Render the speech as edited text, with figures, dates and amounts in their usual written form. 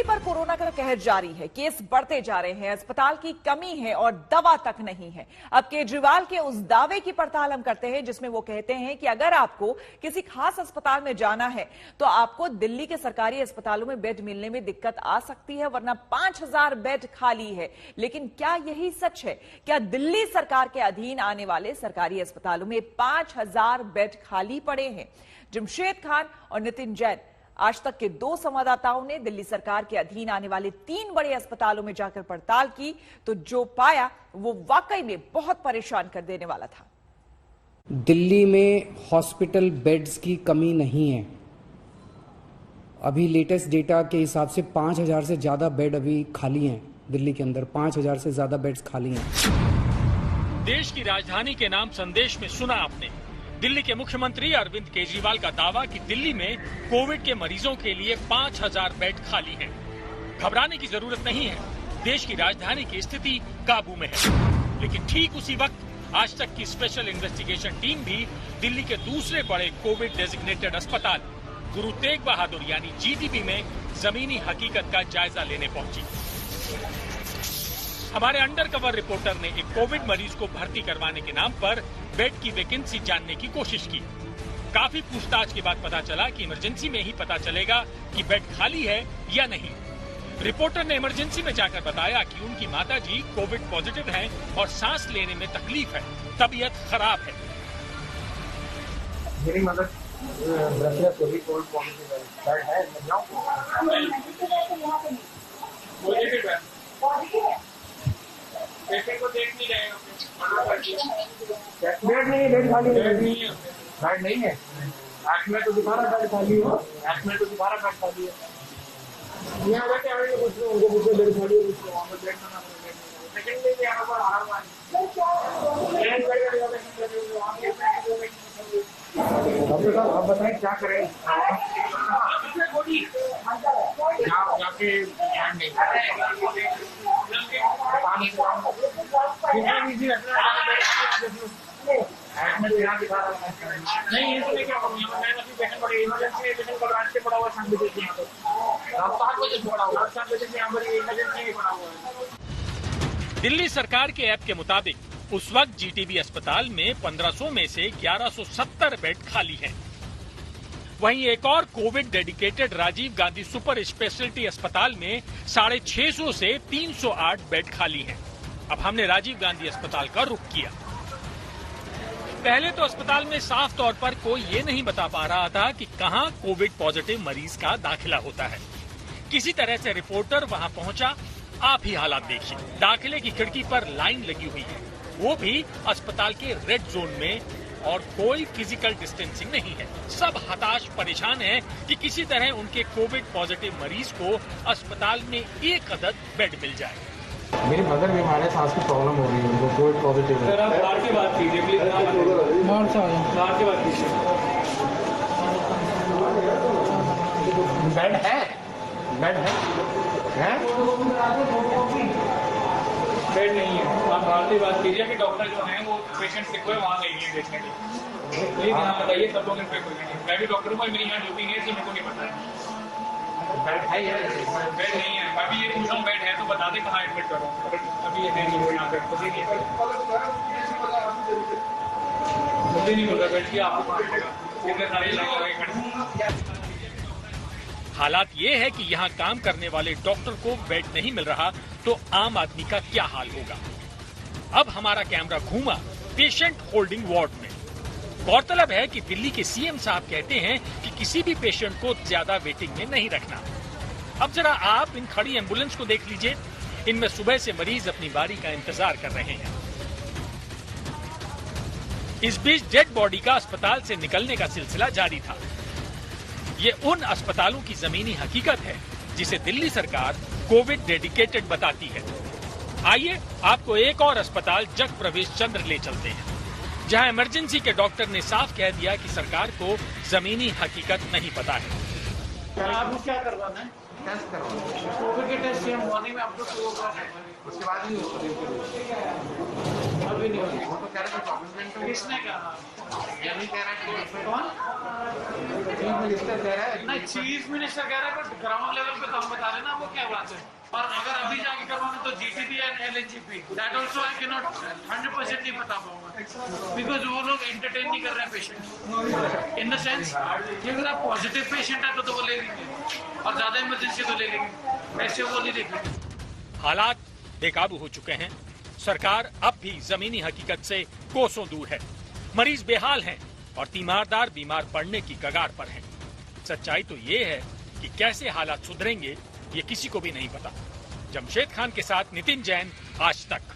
पर कोरोना का कहर जारी है। केस बढ़ते जा रहे हैं, अस्पताल की कमी है और दवा तक नहीं है। अब केजरीवाल के उस दावे की पड़ताल हम करते हैं जिसमें वो कहते हैं कि अगर आपको किसी खास अस्पताल में जाना है तो आपको दिल्ली के सरकारी अस्पतालों में बेड मिलने में दिक्कत आ सकती है, वरना 5000 बेड खाली है। लेकिन क्या यही सच है? क्या दिल्ली सरकार के अधीन आने वाले सरकारी अस्पतालों में 5000 बेड खाली पड़े हैं? जमशेद खान और नितिन जैन आज तक के 2 संवाददाताओं ने दिल्ली सरकार के अधीन आने वाले 3 बड़े अस्पतालों में जाकर पड़ताल की, तो जो पाया वो वाकई में बहुत परेशान कर देने वाला था। दिल्ली में हॉस्पिटल बेड्स की कमी नहीं है। अभी लेटेस्ट डेटा के हिसाब से 5000 से ज्यादा बेड अभी खाली हैं। दिल्ली के अंदर 5000 से ज्यादा बेड्स खाली हैं। देश की राजधानी के नाम संदेश में सुना आपने दिल्ली के मुख्यमंत्री अरविंद केजरीवाल का दावा कि दिल्ली में कोविड के मरीजों के लिए 5000 बेड खाली हैं। घबराने की जरूरत नहीं है, देश की राजधानी की स्थिति काबू में है। लेकिन ठीक उसी वक्त आज तक की स्पेशल इन्वेस्टिगेशन टीम भी दिल्ली के दूसरे बड़े कोविड डेजिग्नेटेड अस्पताल गुरु तेग बहादुर यानी जीटीबी में जमीनी हकीकत का जायजा लेने पहुंची। हमारे अंडरकवर रिपोर्टर ने एक कोविड मरीज को भर्ती करवाने के नाम पर बेड की वैकेंसी जानने की कोशिश की। काफी पूछताछ के बाद पता चला कि इमरजेंसी में ही पता चलेगा कि बेड खाली है या नहीं। रिपोर्टर ने इमरजेंसी में जाकर बताया कि उनकी माताजी कोविड पॉजिटिव हैं और सांस लेने में तकलीफ है, तबीयत खराब है। मेरी मदद कोविड पॉजिटिव है, मैं जाऊं? पेशेंट को देख नहीं रहे बेड नहीं है, बेड खाली नहीं है, बेड नहीं है। आठ में तो दोबारा बेड खाली है, आठ में तो दोबारा बेड खाली है। यहाँ बैठे आगे कुछ उनको पूछो बेड खाली है, वहाँ पर बेड करना पड़ेगा। सेकंड डे यहाँ पर आ रहा है, डॉक्टर साहब आप बताएं क्या करें? जाके नहीं तो क्या करूँ, मैं अभी पेशेंट पड़े इमरजेंसी पेशेंट कल रात से पड़ा हुआ 7 बजे से यहाँ पर, रात 7 बजे से पड़ा हुआ, 7 बजे से यहाँ पर इमरजेंसी पड़ा हुआ है। दिल्ली सरकार के ऐप के मुताबिक उस वक्त जीटीबी अस्पताल में 1500 में से 1170 बेड खाली हैं। वहीं एक और Covid dedicated Rajiv Gandhi super speciality अस्पताल में 650 से 308 बेड खाली हैं। अब हमने राजीव गांधी अस्पताल का रुख किया। पहले तो अस्पताल में साफ तौर पर कोई ये नहीं बता पा रहा था कि कहां कोविड पॉजिटिव मरीज का दाखिला होता है। किसी तरह से रिपोर्टर वहां पहुंचा। आप ही हालात देखिए, दाखिले की खिड़की पर लाइन लगी हुई है, वो भी अस्पताल के रेड जोन में, और कोई फिजिकल डिस्टेंसिंग नहीं है। सब हताश परेशान हैं कि किसी तरह उनके कोविड पॉजिटिव मरीज को अस्पताल में एक अदद बेड मिल जाए। मेरी मदर बीमार है, सांस की प्रॉब्लम हो रही है, उनको कोविड पॉजिटिव है। सर आप बाहर की बात कीजिए प्लीज, बाहर की बात कीजिए। बेड है, बेड है, बेड नहीं है। आप बाहर की बात कीजिए कि डॉक्टर जो है वो पेशेंट सिक हुए वहाँ गई है देखने के लिए। प्लीज यहाँ बताइए, सब लोग इन पे कोई नहीं। मैं भी डॉक्टर हूँ, मेरी यहाँ ड्यूटी है, इसलिए मेरे को नहीं पता है। बेड है या बेड नहीं है? मैं भी ये पूछ रहा हूँ, बेड है तो बता दें कहाँ एडमिट करो। अभी ये है नहीं, वो यहाँ पे खुद ही नहीं होता बेड की, आपको कहाँ मिलेगा? इतने सारे लोग। हालात ये है कि यहाँ काम करने वाले डॉक्टर को बेड नहीं मिल रहा तो आम आदमी का क्या हाल होगा। अब हमारा कैमरा घूमा पेशेंट होल्डिंग वार्ड में। गौरतलब है कि दिल्ली के सीएम साहब कहते हैं कि किसी भी पेशेंट को ज्यादा वेटिंग में नहीं रखना। अब जरा आप इन खड़ी एम्बुलेंस को देख लीजिए, इनमें सुबह से मरीज अपनी बारी का इंतजार कर रहे हैं। इस बीच डेड बॉडी का अस्पताल से निकलने का सिलसिला जारी था। ये उन अस्पतालों की जमीनी हकीकत है जिसे दिल्ली सरकार कोविड डेडिकेटेड बताती है। आइए आपको एक और अस्पताल जग प्रवेश चंद्र ले चलते हैं, जहां इमरजेंसी के डॉक्टर ने साफ कह दिया कि सरकार को जमीनी हकीकत नहीं पता है। आपको क्या करवाना है? टेस्ट करवाओ, कोविड के टेस्ट हम मॉर्निंग में अपलोड होगा, उसके बाद ही होगा। अभी नहीं होगी। वो तो कह रहे थे 24 घंटे। किसने कहा? यही कह रहा है कि कौन? चीफ मिनिस्टर कह रहा है। नहीं, चीफ मिनिस्टर कह रहा है, पर ग्राउंड लेवल पे तो हम बता रहे हैं ना वो क्या बात है। और अगर अभी जाके करवाना तो GTB and LNJP, that also I can not 100% नहीं बता पाऊंगा, बिकॉज वो लोग एंटरटेन नहीं कर रहे हैं पेशेंट, इन द सेंस कि अगर आप पॉजिटिव पेशेंट है तो वो ले लेंगे, और ज्यादा इमरजेंसी तो ले लेंगे, ऐसे वो नहीं देखेंगे। हालात बेकाबू हो चुके हैं। सरकार अब भी जमीनी हकीकत से कोसों दूर है। मरीज बेहाल हैं और तीमारदार बीमार पड़ने की कगार पर हैं। सच्चाई तो ये है कि कैसे हालात सुधरेंगे ये किसी को भी नहीं पता। जमशेद खान के साथ नितिन जैन, आज तक।